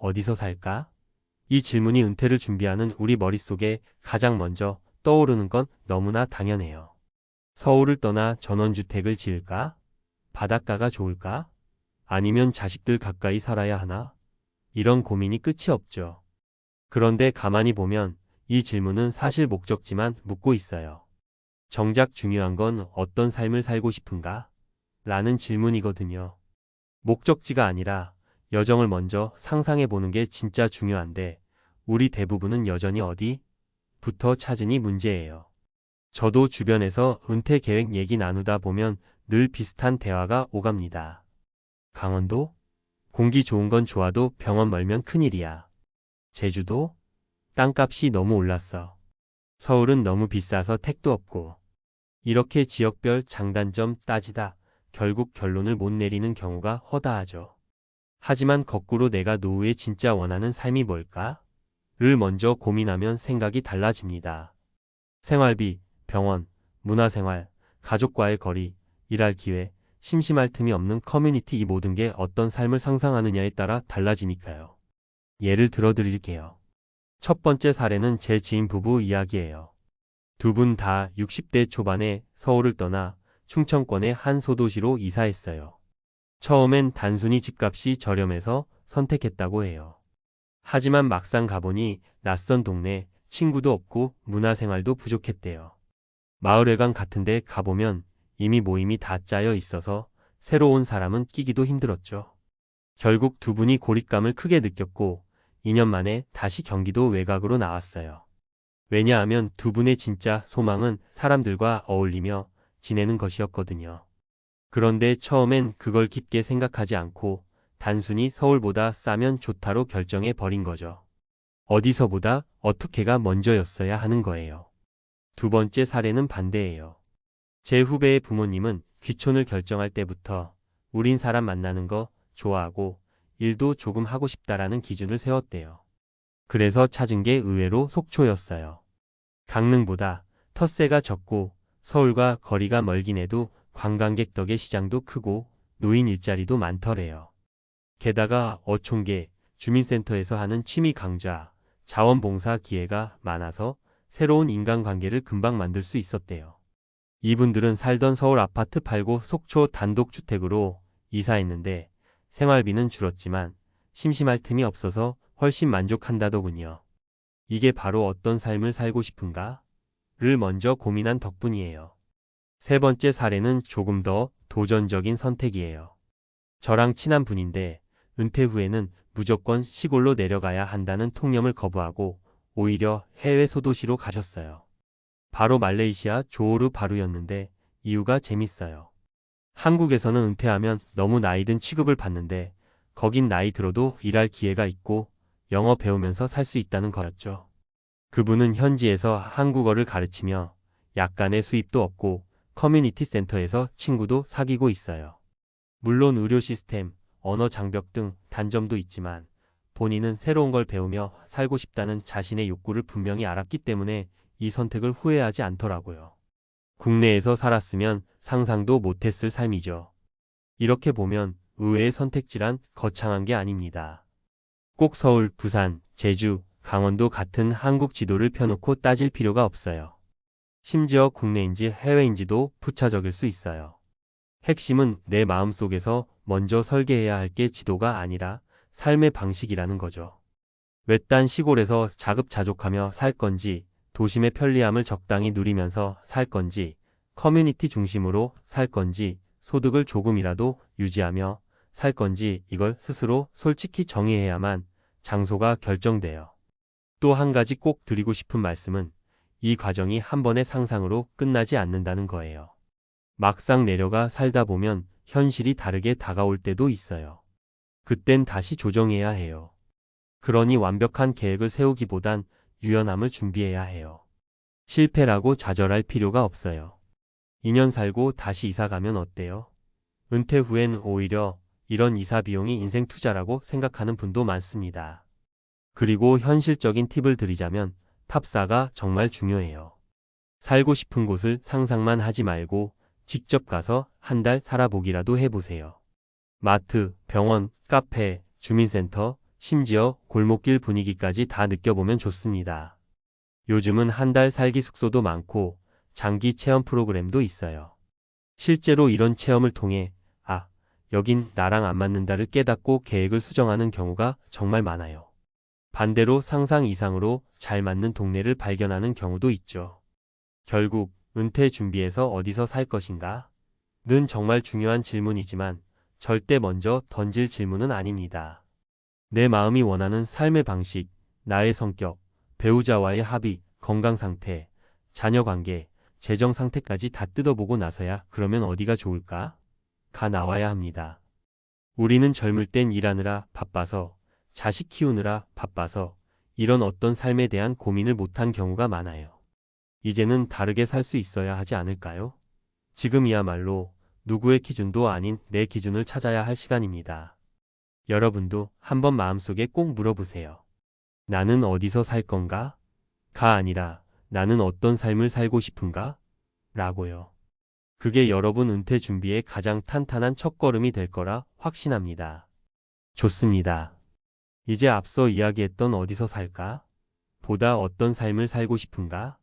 어디서 살까? 이 질문이 은퇴를 준비하는 우리 머릿속에 가장 먼저 떠오르는 건 너무나 당연해요. 서울을 떠나 전원주택을 지을까? 바닷가가 좋을까? 아니면 자식들 가까이 살아야 하나? 이런 고민이 끝이 없죠. 그런데 가만히 보면 이 질문은 사실 목적지만 묻고 있어요. 정작 중요한 건 어떤 삶을 살고 싶은가? 라는 질문이거든요. 목적지가 아니라 여정을 먼저 상상해 보는 게 진짜 중요한데 우리 대부분은 여전히 어디부터 찾으니 문제예요. 저도 주변에서 은퇴 계획 얘기 나누다 보면 늘 비슷한 대화가 오갑니다. 강원도? 공기 좋은 건 좋아도 병원 멀면 큰일이야. 제주도? 땅값이 너무 올랐어. 서울은 너무 비싸서 택도 없고. 이렇게 지역별 장단점 따지다 결국 결론을 못 내리는 경우가 허다하죠. 하지만 거꾸로 내가 노후에 진짜 원하는 삶이 뭘까? 를 먼저 고민하면 생각이 달라집니다. 생활비, 병원, 문화생활, 가족과의 거리, 일할 기회, 심심할 틈이 없는 커뮤니티 이 모든 게 어떤 삶을 상상하느냐에 따라 달라지니까요. 예를 들어 드릴게요. 첫 번째 사례는 제 지인 부부 이야기예요. 두 분 다 60대 초반에 서울을 떠나 충청권의 한 소도시로 이사했어요. 처음엔 단순히 집값이 저렴해서 선택했다고 해요. 하지만 막상 가보니 낯선 동네, 친구도 없고 문화생활도 부족했대요. 마을회관 같은데 가보면 이미 모임이 다 짜여 있어서 새로운 사람은 끼기도 힘들었죠. 결국 두 분이 고립감을 크게 느꼈고 2년 만에 다시 경기도 외곽으로 나왔어요. 왜냐하면 두 분의 진짜 소망은 사람들과 어울리며 지내는 것이었거든요. 그런데 처음엔 그걸 깊게 생각하지 않고 단순히 서울보다 싸면 좋다로 결정해 버린 거죠. 어디서보다 어떻게가 먼저였어야 하는 거예요. 두 번째 사례는 반대예요. 제 후배의 부모님은 귀촌을 결정할 때부터 우린 사람 만나는 거 좋아하고 일도 조금 하고 싶다라는 기준을 세웠대요. 그래서 찾은 게 의외로 속초였어요. 강릉보다 텃세가 적고 서울과 거리가 멀긴 해도 관광객 덕에 시장도 크고 노인 일자리도 많더래요. 게다가 어촌계, 주민센터에서 하는 취미 강좌, 자원봉사 기회가 많아서 새로운 인간관계를 금방 만들 수 있었대요. 이분들은 살던 서울 아파트 팔고 속초 단독주택으로 이사했는데 생활비는 줄었지만 심심할 틈이 없어서 훨씬 만족한다더군요. 이게 바로 어떤 삶을 살고 싶은가? 를 먼저 고민한 덕분이에요. 세 번째 사례는 조금 더 도전적인 선택이에요. 저랑 친한 분인데 은퇴 후에는 무조건 시골로 내려가야 한다는 통념을 거부하고 오히려 해외 소도시로 가셨어요. 바로 말레이시아 조호르 바루였는데 이유가 재밌어요. 한국에서는 은퇴하면 너무 나이든 취급을 받는데 거긴 나이 들어도 일할 기회가 있고 영어 배우면서 살 수 있다는 거였죠. 그분은 현지에서 한국어를 가르치며 약간의 수입도 얻고 커뮤니티 센터에서 친구도 사귀고 있어요. 물론 의료 시스템, 언어 장벽 등 단점도 있지만 본인은 새로운 걸 배우며 살고 싶다는 자신의 욕구를 분명히 알았기 때문에 이 선택을 후회하지 않더라고요. 국내에서 살았으면 상상도 못했을 삶이죠. 이렇게 보면 의외의 선택지란 거창한 게 아닙니다. 꼭 서울, 부산, 제주, 강원도 같은 한국 지도를 펴놓고 따질 필요가 없어요. 심지어 국내인지 해외인지도 부차적일 수 있어요. 핵심은 내 마음속에서 먼저 설계해야 할 게 지도가 아니라 삶의 방식이라는 거죠. 외딴 시골에서 자급자족하며 살 건지, 도심의 편리함을 적당히 누리면서 살 건지, 커뮤니티 중심으로 살 건지, 소득을 조금이라도 유지하며 살 건지 이걸 스스로 솔직히 정의해야만 장소가 결정돼요. 또 한 가지 꼭 드리고 싶은 말씀은 이 과정이 한 번의 상상으로 끝나지 않는다는 거예요. 막상 내려가 살다 보면 현실이 다르게 다가올 때도 있어요. 그땐 다시 조정해야 해요. 그러니 완벽한 계획을 세우기보단 유연함을 준비해야 해요. 실패라고 좌절할 필요가 없어요. 2년 살고 다시 이사 가면 어때요? 은퇴 후엔 오히려 이런 이사 비용이 인생 투자라고 생각하는 분도 많습니다. 그리고 현실적인 팁을 드리자면 탑4가 정말 중요해요. 살고 싶은 곳을 상상만 하지 말고 직접 가서 한 달 살아보기라도 해보세요. 마트, 병원, 카페, 주민센터, 심지어 골목길 분위기까지 다 느껴보면 좋습니다. 요즘은 한 달 살기 숙소도 많고 장기 체험 프로그램도 있어요. 실제로 이런 체험을 통해 여긴 나랑 안 맞는다를 깨닫고 계획을 수정하는 경우가 정말 많아요. 반대로 상상 이상으로 잘 맞는 동네를 발견하는 경우도 있죠. 결국 은퇴 준비해서 어디서 살 것인가? 는 정말 중요한 질문이지만 절대 먼저 던질 질문은 아닙니다. 내 마음이 원하는 삶의 방식, 나의 성격, 배우자와의 합의, 건강 상태, 자녀 관계, 재정 상태까지 다 뜯어보고 나서야 그러면 어디가 좋을까? 가 나와야 합니다. 우리는 젊을 땐 일하느라 바빠서, 자식 키우느라 바빠서 이런 어떤 삶에 대한 고민을 못한 경우가 많아요. 이제는 다르게 살 수 있어야 하지 않을까요? 지금이야말로 누구의 기준도 아닌 내 기준을 찾아야 할 시간입니다. 여러분도 한번 마음속에 꼭 물어보세요. 나는 어디서 살 건가? 가 아니라 나는 어떤 삶을 살고 싶은가? 라고요. 그게 여러분 은퇴 준비에 가장 탄탄한 첫걸음이 될 거라 확신합니다. 좋습니다. 이제 앞서 이야기했던 어디서 살까? 보다 어떤 삶을 살고 싶은가?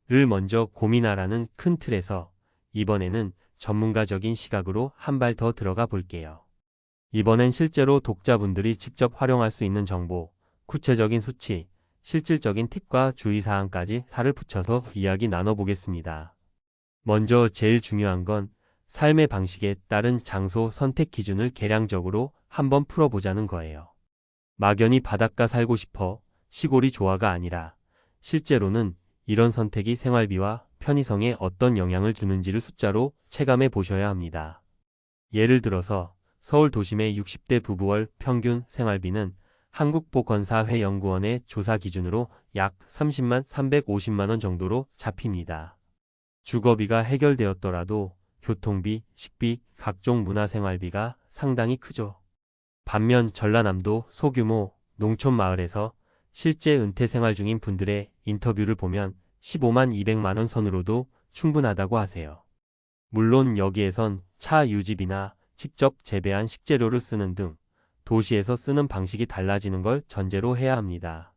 를 먼저 고민하라는 큰 틀에서 이번에는 전문가적인 시각으로 한 발 더 들어가 볼게요. 이번엔 실제로 독자분들이 직접 활용할 수 있는 정보, 구체적인 수치, 실질적인 팁과 주의사항까지 살을 붙여서 이야기 나눠보겠습니다. 먼저 제일 중요한 건 삶의 방식에 따른 장소 선택 기준을 계량적으로 한번 풀어보자는 거예요. 막연히 바닷가 살고 싶어, 시골이 좋아가 아니라 실제로는 이런 선택이 생활비와 편의성에 어떤 영향을 주는지를 숫자로 체감해 보셔야 합니다. 예를 들어서 서울 도심의 60대 부부월 평균 생활비는 한국보건사회연구원의 조사 기준으로 약 30만 350만 원 정도로 잡힙니다. 주거비가 해결되었더라도 교통비, 식비, 각종 문화생활비가 상당히 크죠. 반면 전라남도 소규모 농촌 마을에서 실제 은퇴 생활 중인 분들의 인터뷰를 보면 15만 200만 원 선으로도 충분하다고 하세요. 물론 여기에선 차 유지비나 직접 재배한 식재료를 쓰는 등 도시에서 쓰는 방식이 달라지는 걸 전제로 해야 합니다.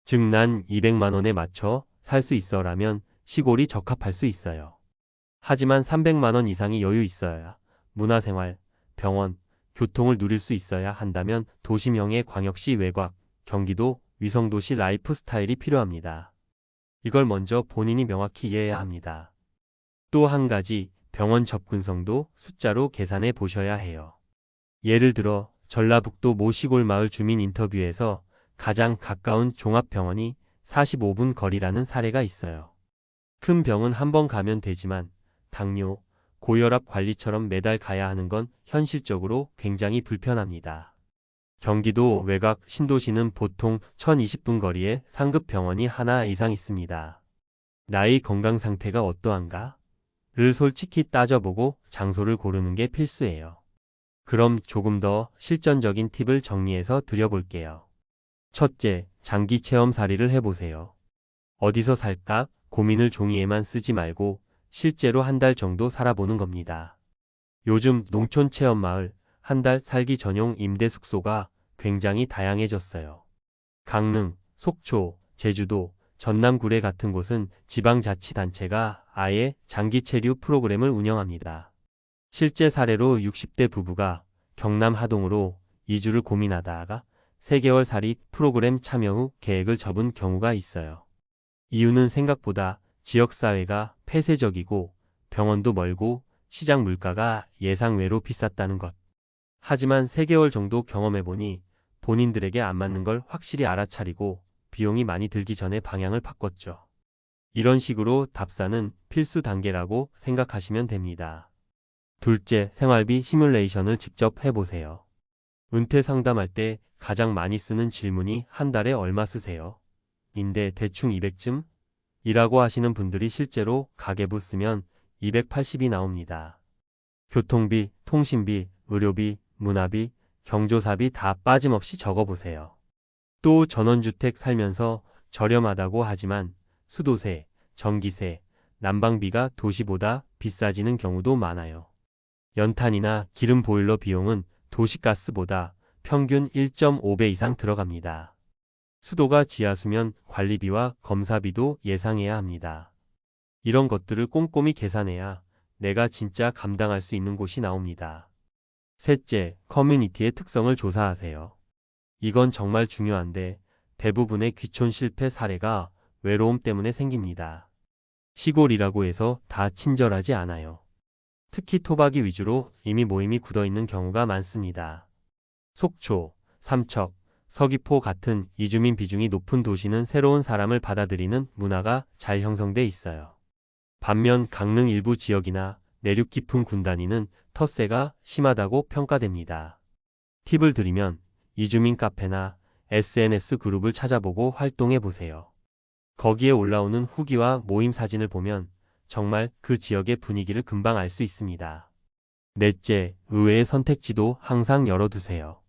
즉 난 200만 원에 맞춰 살 수 있어라면 시골이 적합할 수 있어요. 하지만 300만 원 이상이 여유 있어야 문화생활, 병원, 교통을 누릴 수 있어야 한다면 도심형의 광역시 외곽, 경기도, 위성도시 라이프 스타일이 필요합니다. 이걸 먼저 본인이 명확히 이해해야 합니다. 또 한 가지 병원 접근성도 숫자로 계산해 보셔야 해요. 예를 들어 전라북도 모 시골 마을 주민 인터뷰에서 가장 가까운 종합병원이 45분 거리라는 사례가 있어요. 큰 병은 한 번 가면 되지만 당뇨, 고혈압 관리처럼 매달 가야 하는 건 현실적으로 굉장히 불편합니다. 경기도 외곽 신도시는 보통 1020분 거리에 상급 병원이 하나 이상 있습니다. 나의 건강 상태가 어떠한가? 를 솔직히 따져보고 장소를 고르는 게 필수예요. 그럼 조금 더 실전적인 팁을 정리해서 드려볼게요. 첫째, 장기 체험 살이를 해보세요. 어디서 살까? 고민을 종이에만 쓰지 말고 실제로 한 달 정도 살아보는 겁니다. 요즘 농촌 체험 마을, 한 달 살기 전용 임대 숙소가 굉장히 다양해졌어요. 강릉, 속초, 제주도, 전남 구례 같은 곳은 지방자치단체가 아예 장기 체류 프로그램을 운영합니다. 실제 사례로 60대 부부가 경남 하동으로 이주를 고민하다가 3개월 살이 프로그램 참여 후 계획을 접은 경우가 있어요. 이유는 생각보다 지역사회가 폐쇄적이고 병원도 멀고 시장 물가가 예상외로 비쌌다는 것. 하지만 3개월 정도 경험해보니 본인들에게 안 맞는 걸 확실히 알아차리고 비용이 많이 들기 전에 방향을 바꿨죠. 이런 식으로 답사는 필수 단계라고 생각하시면 됩니다. 둘째, 생활비 시뮬레이션을 직접 해보세요. 은퇴 상담할 때 가장 많이 쓰는 질문이 한 달에 얼마 쓰세요? 인데 대충 200쯤? 이라고 하시는 분들이 실제로 가계부 쓰면 280이 나옵니다. 교통비, 통신비, 의료비, 문화비, 경조사비 다 빠짐없이 적어보세요. 또 전원주택 살면서 저렴하다고 하지만 수도세, 전기세, 난방비가 도시보다 비싸지는 경우도 많아요. 연탄이나 기름 보일러 비용은 도시가스보다 평균 1.5배 이상 들어갑니다. 수도가 지하수면 관리비와 검사비도 예상해야 합니다. 이런 것들을 꼼꼼히 계산해야 내가 진짜 감당할 수 있는 곳이 나옵니다. 셋째, 커뮤니티의 특성을 조사하세요. 이건 정말 중요한데 대부분의 귀촌 실패 사례가 외로움 때문에 생깁니다. 시골이라고 해서 다 친절하지 않아요. 특히 토박이 위주로 이미 모임이 굳어있는 경우가 많습니다. 속초, 삼척, 서귀포 같은 이주민 비중이 높은 도시는 새로운 사람을 받아들이는 문화가 잘 형성돼 있어요. 반면 강릉 일부 지역이나 내륙 깊은 군단위는 텃세가 심하다고 평가됩니다. 팁을 드리면 이주민 카페나 SNS 그룹을 찾아보고 활동해 보세요. 거기에 올라오는 후기와 모임 사진을 보면 정말 그 지역의 분위기를 금방 알 수 있습니다. 넷째, 의외의 선택지도 항상 열어두세요.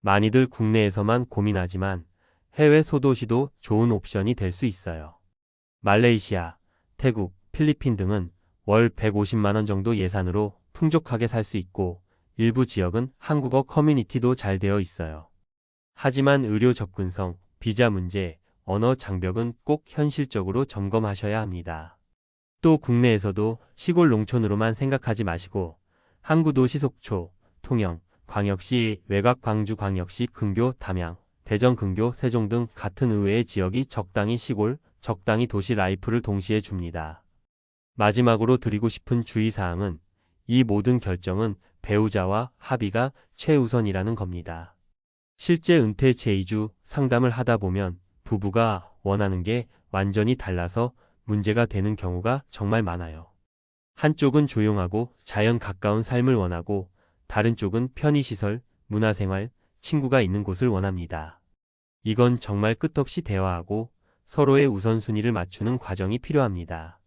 많이들 국내에서만 고민하지만 해외 소도시도 좋은 옵션이 될 수 있어요. 말레이시아, 태국, 필리핀 등은 월 150만 원 정도 예산으로 풍족하게 살 수 있고 일부 지역은 한국어 커뮤니티도 잘 되어 있어요. 하지만 의료 접근성, 비자 문제, 언어 장벽은 꼭 현실적으로 점검하셔야 합니다. 또 국내에서도 시골 농촌으로만 생각하지 마시고 항구도시 속초, 통영, 광역시 외곽 광주 광역시 근교 담양, 대전 근교 세종 등 같은 의외의 지역이 적당히 시골, 적당히 도시 라이프를 동시에 줍니다. 마지막으로 드리고 싶은 주의사항은 이 모든 결정은 배우자와 합의가 최우선이라는 겁니다. 실제 은퇴 재이주 상담을 하다 보면 부부가 원하는 게 완전히 달라서 문제가 되는 경우가 정말 많아요. 한쪽은 조용하고 자연 가까운 삶을 원하고 다른 쪽은 편의시설, 문화생활, 친구가 있는 곳을 원합니다. 이건 정말 끝없이 대화하고 서로의 우선순위를 맞추는 과정이 필요합니다.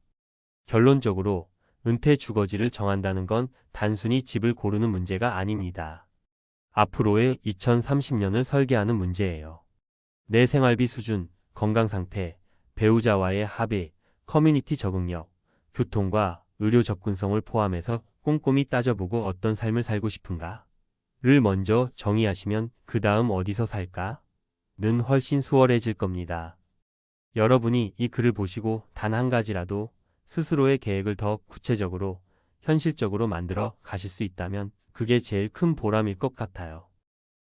결론적으로 은퇴 주거지를 정한다는 건 단순히 집을 고르는 문제가 아닙니다. 앞으로의 2030년을 설계하는 문제예요. 내 생활비 수준, 건강 상태, 배우자와의 합의, 커뮤니티 적응력, 교통과 의료 접근성을 포함해서 꼼꼼히 따져보고 어떤 삶을 살고 싶은가를 먼저 정의하시면 그 다음 어디서 살까는 훨씬 수월해질 겁니다. 여러분이 이 글을 보시고 단 한 가지라도 스스로의 계획을 더 구체적으로, 현실적으로 만들어 가실 수 있다면 그게 제일 큰 보람일 것 같아요.